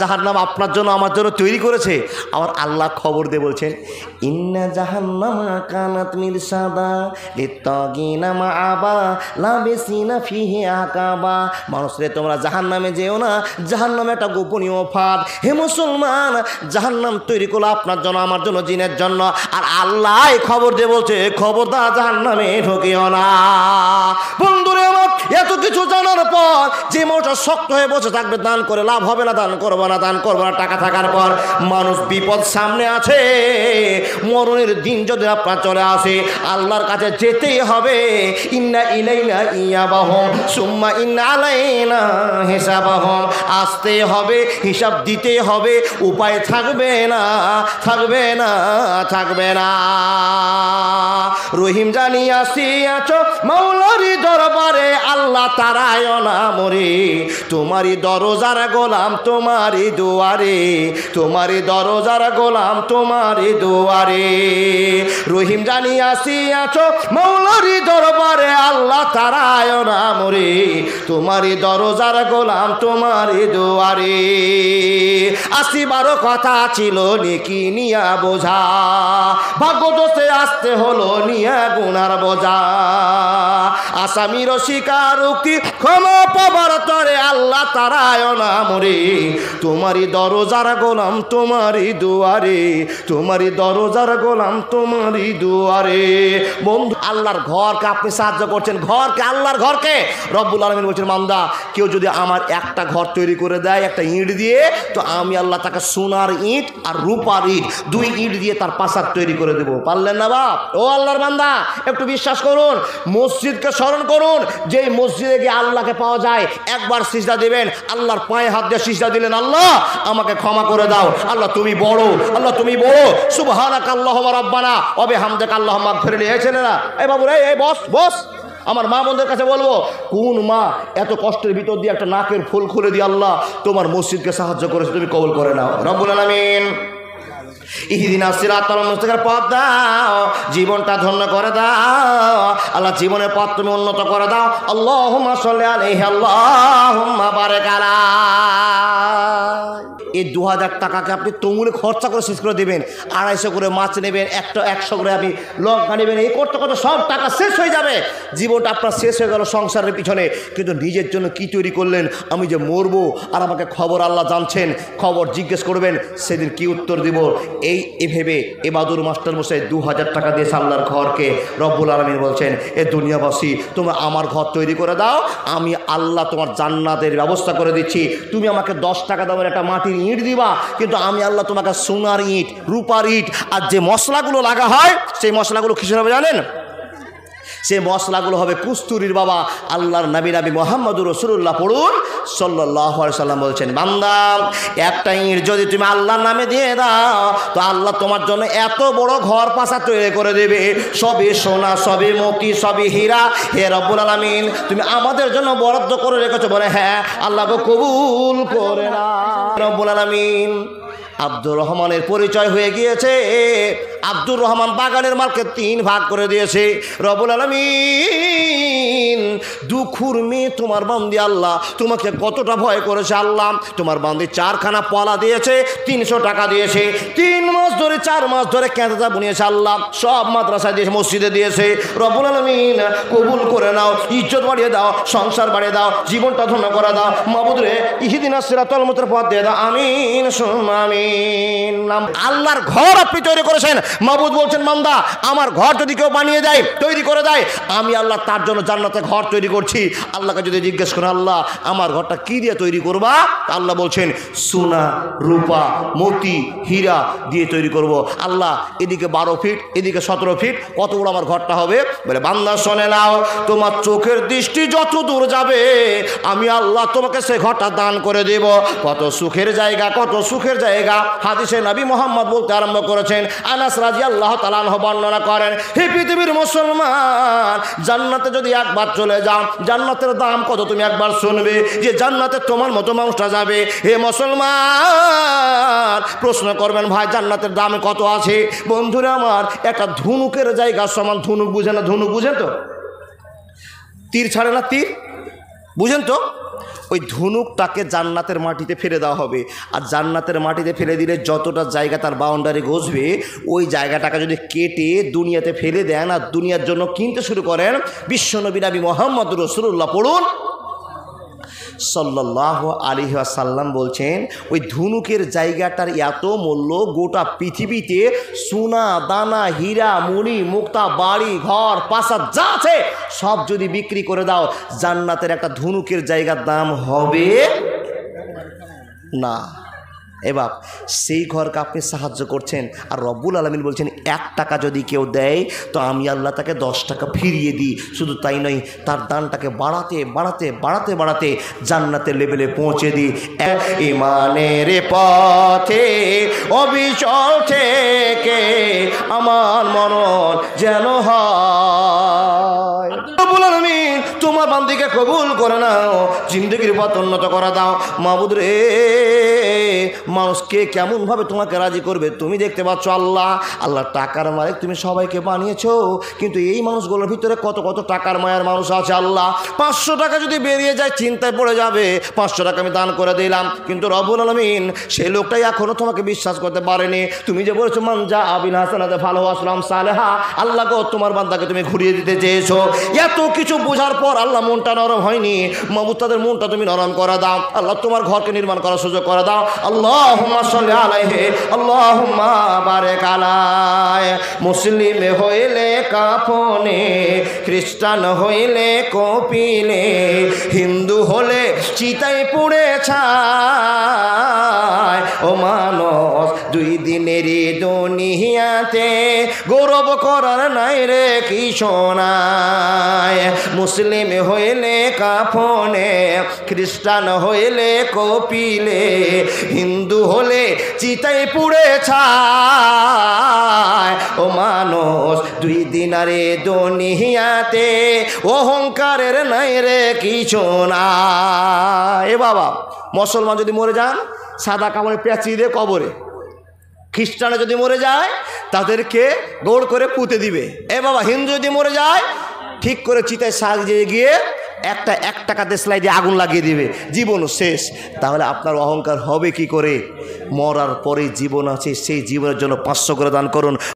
জাহান্নাম আপনার জন্য আমার জন্য তৈরি করেছে। আমার আল্লাহ খবর দিয়ে বলছেন, ইন্না জাহান্নামা কানাত মিরসাদা লিত্তাগিনা মাআবা লাবিসিনা ফিহি আকাবা। মানুষরে তোমরা জাহান্নামে যেও না, জাহান্নামে একটা গোপনীয় ফাঁদ। হে মুসলমান, জাহান্নাম তৈরি করলো আপনার জন্য আমার জন্য, জিনের জন্য। আর আল্লাহ খবর দিয়ে বলছে, খবরদার জাহান্নামে ঢুকিও না। বন্ধুরে আমার, এত কিছু জানার পর যে মানুষটা শক্ত হয়ে বসে থাকবে, দান করে লাভ হবে না, দান করবো না, দান করবো না, টাকা থাকার পর মানুষ বিপদ সামনে আছে, মরণের দিন যদি আপনার চলে আসে, আল্লাহর কাছে যেতেই হবে। ইন্না ইলাইনা ইয়াবাহুম সুম্মা ইন্না আলাইনা হিসাবাহুম। আসতে হবে, হিসাব দিতে হবে, উপায় থাকবে না, থাকবে না, থাকবে না। রহিম জানি আসিয়াছ মাওলারি দরবারে, আল্লাহ তারায় না মরে, তোমারই দরজার গোলাম তোমারই দুয়ারে, তোমারই দরজার গোলাম তোমারই দুয়ারে। রহিম জানি আসিয়াছ মাওলারি দরবারে, আল্লাহ তারায় না মরে, তোমারই দরজার গোলাম তোমারই দুয়ারে। আসিবার কথা ছিল নেকি নিয়া বোঝা, ভাগ্য দোষে আসতে হলো নিয়া গুনার বোঝা। আসামির স্বীকারোক্তি ক্ষমা পাবার তরে, আল্লাহ তারায় না মরে, তোমারই দরজার গোলাম তোমারই দুয়ারে, তোমারই দরজার গোলাম তোমারই দুয়ারে। বন্ধু, আল্লাহর ঘরকে আপনি সাহায্য করছেন, ঘরকে, আল্লাহর ঘরকে। রব্বুল আলামিন বলছেন, বান্দা কেউ যদি আমার একটা ঘর তৈরি করে দেয় একটা ইট দিয়ে, তো আমি আল্লাহ তাকে সোনার ইট আর রূপার ইট, দুই ইট দিয়ে তার প্রাসাদ তৈরি করে দেবো। পারলেন না বাপ? ও আল্লাহর বান্দা, একটু বিশ্বাস করুন, মসজিদকে স্মরণ করুন। যেই মসজিদে গিয়ে আল্লাহকে পাওয়া যায়, একবার সিজদা দিবেন, আল্লাহর পায়ে হাত দিয়ে সিজদা দিলেন, আল্লাহ আমাকে ক্ষমা করে দাও, আল্লাহ তুমি বড়, আল্লাহ তুমি বড়, সুবহানাকা আল্লাহুম্মা রাব্বানা ওয়া বিহামদিকা আল্লাহুম্মা আগফিরলি। এই ছেলেরা, এই বাবু রে, এই বস বস। আমার মা বোনদের কাছে বলবো, কোন মা এত কষ্টের ভিতর দিয়ে একটা নাকের ফুল খুলে দিয়ে আল্লাহ তোমার মসজিদকে সাহায্য করেছে, তুমি কবুল করে নাও। রব্বুল আলামিন ইহদিনা সিরাতাল মুস্তাকিম, পথ দাও, জীবনটা ধন্য করে দাও আল্লাহ, জীবনের পথ তুমি উন্নত করে দাও। আল্লাহুম্মা সাল্লি আলাইহি, আল্লাহুম্মা বারিক আলাইহি। এই 2000 টাকাকে আপনি তমুলে খরচা করে শেষ করে দেবেন। 250 করে মাছ নেবেন, 100 করে আপনি লঙ্কা নেবেন, এই করতে করতে সব টাকা শেষ হয়ে যাবে। জীবনটা আপনার শেষ হয়ে গেল সংসারের পিছনে, কিন্তু নিজের জন্য কি তৈরি করলেন? আমি যে মরবো আর আমাকে খবর আল্লাহ জানছেন, খবর জিজ্ঞেস করবেন, সেদিন কি উত্তর দিব? এই ভেবে এবাদুর মাস্টার মশাই 2000 টাকা দিয়েছে আল্লাহর ঘরকে। রব্বুল আলামিন বলছেন, এ দুনিয়াবাসী, তোমরা আমার ঘর তৈরি করে দাও, আমি আল্লাহ তোমার জান্নাতের ব্যবস্থা করে দিচ্ছি। তুমি আমাকে 10 টাকা দামের একটা মাটির ইট দিবা, কিন্তু আমি আল্লাহ তোমাকে সোনার ইট, রূপার ইট, আর যে মশলাগুলো লাগা হয় সেই মশলাগুলো কিসের হবে জানেন? সে মশলাগুলো হবে কুস্তুরির। বাবা, আল্লাহর নবী মুহাম্মদুর রাসূলুল্লাহ পড়ুন সাল্লাল্লাহু আলাইহি সাল্লাম বলছেন, বান্দা একটা ইট যদি তুমি আল্লাহর নামে দিয়ে দাও, তো আল্লাহ তোমার জন্য এত বড় ঘর প্রাসাদ তৈরি করে দেবে, সবই সোনা, সবই মতি, সবই হীরা। হে রব্বুল আলামিন, তুমি আমাদের জন্য বরাদ্দ করে রেখেছো। বলে, হ্যাঁ আল্লাহ গো, কবুল করে না। রব্বুল আলামিন আব্দুর রহমানের পরিচয় হয়ে গিয়েছে। আব্দুর রহমান বাগানের মালকে 3 ভাগ করে দিয়েছে। রব্বুল আলামিন দুখুর মেয়ে তোমার বান্দি আল্লাহ তোমাকে কতটা ভয় করেছে। আল্লাহ তোমার বান্দি 4খানা পলা দিয়েছে, 300 টাকা দিয়েছে, 3 মাস ধরে 4 মাস ধরে কেঁদাটা বুনিয়েছে। আল্লাহ সব মাদ্রাসায় দিয়েছে, মসজিদে দিয়েছে। রব্বুল আলামিন কবুল করে নাও, ইজ্জত বাড়িয়ে দাও, সংসার বাড়িয়ে দাও, জীবনটা ধন্য করে দাও। মাবুদ রে, ইহদিনা সিরাতাল মুস্তাকিম পথ দিয়ে দাও। আমিন সুম্মা আমিন। আল্লাহর ঘর আপনি তৈরি করেছেন। মাবুদ বলছেন, বান্দা আমার ঘর যদি কেউ বানিয়ে দেয়, তৈরি করে দেয়, আমি আল্লাহ তার জন্য জান্নাতে ঘর তৈরি করছি। আল্লাহকে যদি জিজ্ঞেস করেন, আল্লাহ আমার ঘরটা কি দিয়ে তৈরি করবা? আল্লাহ বলছেন, সোনা, রূপা, মতি, হীরা দিয়ে তৈরি করব। আল্লাহ এদিকে 12 ফিট, এদিকে 17 ফিট, কত বড় আমার ঘরটা হবে? বলে, বান্দা শোনে নাও, তোমার চোখের দৃষ্টি যত দূর যাবে, আমি আল্লাহ তোমাকে সে ঘরটা দান করে দেব। কত সুখের জায়গা, কত সুখের জায়গা। হাদিসে নবী মুহাম্মদ বলতে আরম্ভ করেছেন। আনাস রাদিয়াল্লাহু তাআলা আনহু বর্ণনা করেন, হে পৃথিবীর মুসলমান, জান্নাতে যদি একবার চলে যাও, জান্নাতের দাম কত তুমি একবার শুনবে, যে জান্নাতে তোমার মতো মানুষটা যাবে। হে মুসলমান, প্রশ্ন করবেন, ভাই জান্নাতের দাম কত আছে? বন্ধুরা আমার, একটা ধনুকের জায়গা সমান। ধনুক বুঝেন না? ধনুক বুঝেন তো? তীর ছাড়ে না, তীর বুঝেন তো? ওই ধনুকটাকে জান্নাতের মাটিতে ফেলে দেওয়া হবে। আর জান্নাতের মাটিতে ফেলে দিলে যতটা জায়গা তার বাউন্ডারি ঘষবে, ওই জায়গাটাকে যদি কেটে দুনিয়াতে ফেলে দেন আর দুনিয়ার জন্য কিনতে শুরু করেন, বিশ্বনবী নবী মুহাম্মদ রাসূলুল্লাহ পড়ুন সাল্লাল্লাহু আলাইহি ওয়াসাল্লাম বলছেন, ওই ধনুকের জায়গাটার এত মূল্য, গোটা পৃথিবীতে সোনা দানা হীরা মণি মুক্তা বাড়ি ঘর প্রাসাদ যা আছে সব যদি বিক্রি করে দাও, জান্নাতের একটা ধনুকের জায়গার দাম হবে না। এবার সেই ঘরকে আপনি সাহায্য করছেন, আর রব্বুল আলামিন বলছেন 1 টাকা যদি কেউ দেয় তো আমি আল্লাহ তাকে 10 টাকা ফিরিয়ে দিই। শুধু তাই নয়, তার দানটাকে বাড়াতে বাড়াতে বাড়াতে বাড়াতে জান্নাতের লেভেলে পৌঁছে দিই। ইমানের পথে অবিচল থেকে আমার মরণ যেন হয়। রব্বুল আলামিন তোমার বান্দিকে কবুল করে নাও, জিন্দগির পথ উন্নত করে দাও। মাবুদ রে, মানুষকে কেমনভাবে তোমাকে রাজি করবে তুমি দেখতে পাচ্ছ। আল্লাহ টাকার মালিক, তুমি সবাইকে বানিয়েছো, কিন্তু এই মানুষগুলোর ভিতরে কত কত টাকার মায়ের মানুষ আছে। আল্লাহ 500 টাকা যদি বেরিয়ে যায় চিন্তায় পড়ে যাবে, 500 টাকা আমি দান করে দিলাম, কিন্তু রব্বুল আলামিন সেই লোকটাই এখনো তোমাকে বিশ্বাস করতে পারেনি। তুমি যে বলেছো মান যা বিল হাসানাতি ফালাহু আসলাম সালেহা, আল্লাহ গো তোমার বান্দাকে তুমি ঘুরিয়ে দিতে চেয়েছো। এত কিছু বোঝার পর আল্লাহ মনটা নরম হয়নি। মাবুদ তাদের মনটা তুমি নরম করে দাও। আল্লাহ তোমার ঘরকে নির্মাণ করার সুযোগ করে দাও। আল্লাহুম্মা সাল্লি আলাইহি আল্লাহুম্মা বারিক আলাইহি। মুসলিম হইলে কাফনে, খ্রিস্টান হইলে কপিলে, হিন্দু হলে চিতায় পুড়ে ছাই। ও মানুষ, 2 দিনের দুনিয়াতে গৌরব করার নাই রে কি শোনায়। মুসলিম হইলে কাফনে, খ্রিস্টান হইলে কপিলে, হিন্দু হলে চিতায় পুড়ে ছায়। ও মানুষ, 2 দিনারে দুনিয়াতে অহংকারের নাই রে কিছু না। এ বাবা, মুসলমান যদি মরে যান সাদা কাপড়ে পেঁচিয়ে দিয়ে কবরে, খ্রিস্টানে যদি মরে যায় তাদেরকে গৌড় করে পুঁতে দিবে। এ বাবা, হিন্দু যদি মরে যায় ঠিক করে চিতায় সাজিয়ে গিয়ে 1 টাকা দেশলাই দিয়ে আগুন লাগিয়ে দিবে, জীবনও শেষ। তাহলে আপনার অহংকার হবে কি করে? মরার পরে জীবন আছে, সেই জীবনের জন্য 500 করে দান করুন।